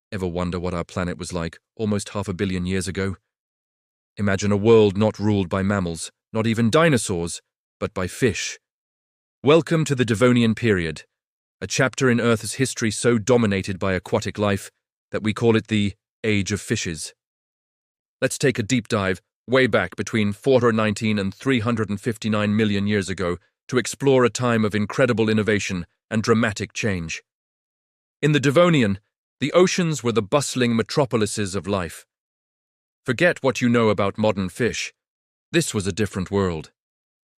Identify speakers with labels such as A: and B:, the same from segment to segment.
A: Ever wonder what our planet was like almost 500 million years ago? Imagine a world not ruled by mammals, not even dinosaurs, but by fish. Welcome to the Devonian Period, a chapter in Earth's history so dominated by aquatic life that we call it the Age of Fishes. Let's take a deep dive way back between 419 and 359 million years ago to explore a time of incredible innovation and dramatic change. In the Devonian, the oceans were the bustling metropolises of life. Forget what you know about modern fish. This was a different world.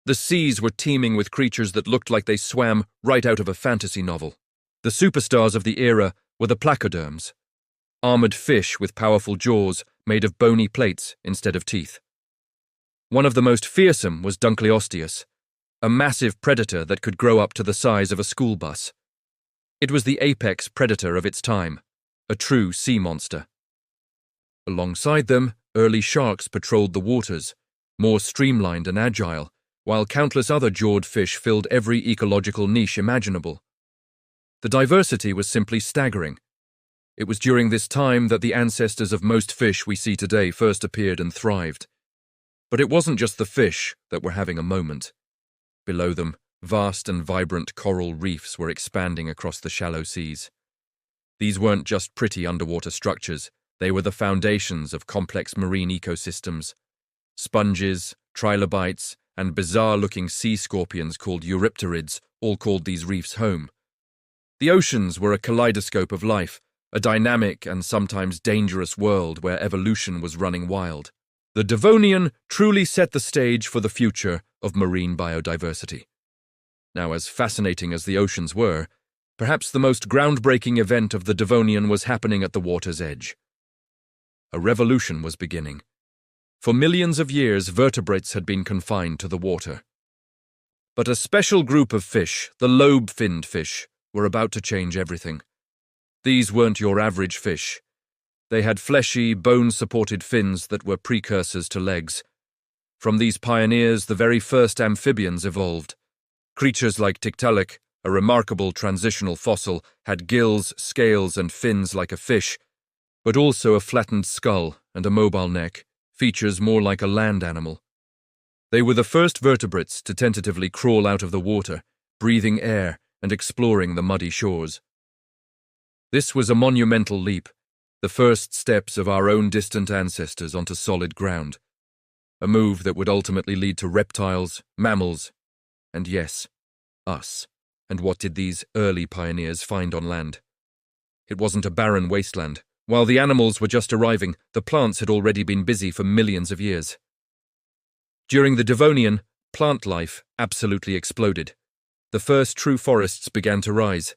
A: The seas were teeming with creatures that looked like they swam right out of a fantasy novel. The superstars of the era were the placoderms, armored fish with powerful jaws made of bony plates instead of teeth. One of the most fearsome was Dunkleosteus, a massive predator that could grow up to the size of a school bus. It was the apex predator of its time, a true sea monster. Alongside them, early sharks patrolled the waters, more streamlined and agile, while countless other jawed fish filled every ecological niche imaginable. The diversity was simply staggering. It was during this time that the ancestors of most fish we see today first appeared and thrived. But it wasn't just the fish that were having a moment. Below them, vast and vibrant coral reefs were expanding across the shallow seas. These weren't just pretty underwater structures, they were the foundations of complex marine ecosystems. Sponges, trilobites, and bizarre-looking sea scorpions called eurypterids all called these reefs home. The oceans were a kaleidoscope of life, a dynamic and sometimes dangerous world where evolution was running wild. The Devonian truly set the stage for the future of marine biodiversity. Now, as fascinating as the oceans were, perhaps the most groundbreaking event of the Devonian was happening at the water's edge. A revolution was beginning. For millions of years, vertebrates had been confined to the water. But a special group of fish, the lobe-finned fish, were about to change everything. These weren't your average fish. They had fleshy, bone-supported fins that were precursors to legs. From these pioneers, the very first amphibians evolved. Creatures like Tiktaalik, a remarkable transitional fossil, had gills, scales, and fins like a fish, but also a flattened skull and a mobile neck, features more like a land animal. They were the first vertebrates to tentatively crawl out of the water, breathing air and exploring the muddy shores. This was a monumental leap, the first steps of our own distant ancestors onto solid ground, a move that would ultimately lead to reptiles, mammals, and yes, us. And what did these early pioneers find on land? It wasn't a barren wasteland. While the animals were just arriving, the plants had already been busy for millions of years. During the Devonian, plant life absolutely exploded. The first true forests began to rise.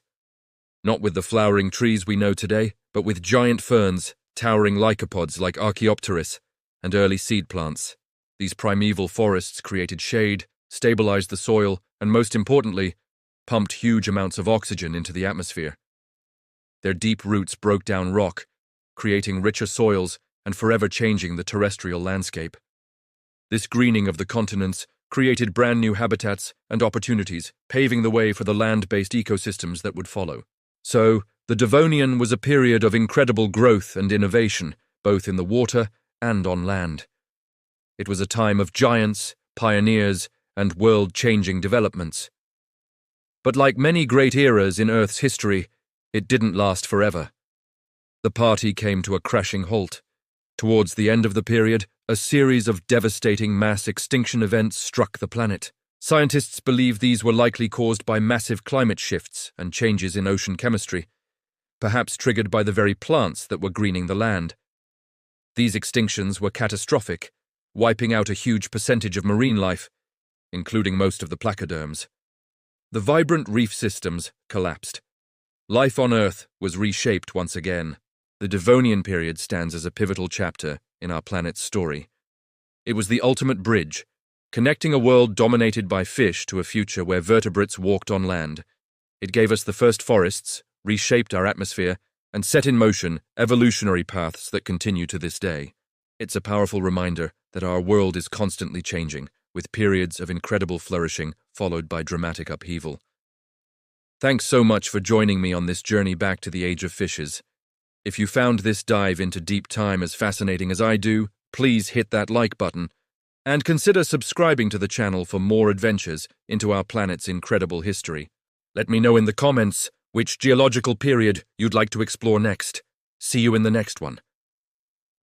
A: Not with the flowering trees we know today, but with giant ferns, towering lycopods like Archaeopteris, and early seed plants. These primeval forests created shade, stabilized the soil, and most importantly, pumped huge amounts of oxygen into the atmosphere. Their deep roots broke down rock, creating richer soils and forever changing the terrestrial landscape. This greening of the continents created brand new habitats and opportunities, paving the way for the land-based ecosystems that would follow. So, the Devonian was a period of incredible growth and innovation, both in the water and on land. It was a time of giants, pioneers, and world-changing developments. But like many great eras in Earth's history, it didn't last forever. The party came to a crashing halt. Towards the end of the period, a series of devastating mass extinction events struck the planet. Scientists believe these were likely caused by massive climate shifts and changes in ocean chemistry, perhaps triggered by the very plants that were greening the land. These extinctions were catastrophic, wiping out a huge percentage of marine life, including most of the placoderms. The vibrant reef systems collapsed. Life on Earth was reshaped once again. The Devonian period stands as a pivotal chapter in our planet's story. It was the ultimate bridge, connecting a world dominated by fish to a future where vertebrates walked on land. It gave us the first forests, reshaped our atmosphere, and set in motion evolutionary paths that continue to this day. It's a powerful reminder that our world is constantly changing, with periods of incredible flourishing followed by dramatic upheaval. Thanks so much for joining me on this journey back to the Age of Fishes. If you found this dive into deep time as fascinating as I do, please hit that like button and consider subscribing to the channel for more adventures into our planet's incredible history. Let me know in the comments which geological period you'd like to explore next. See you in the next one.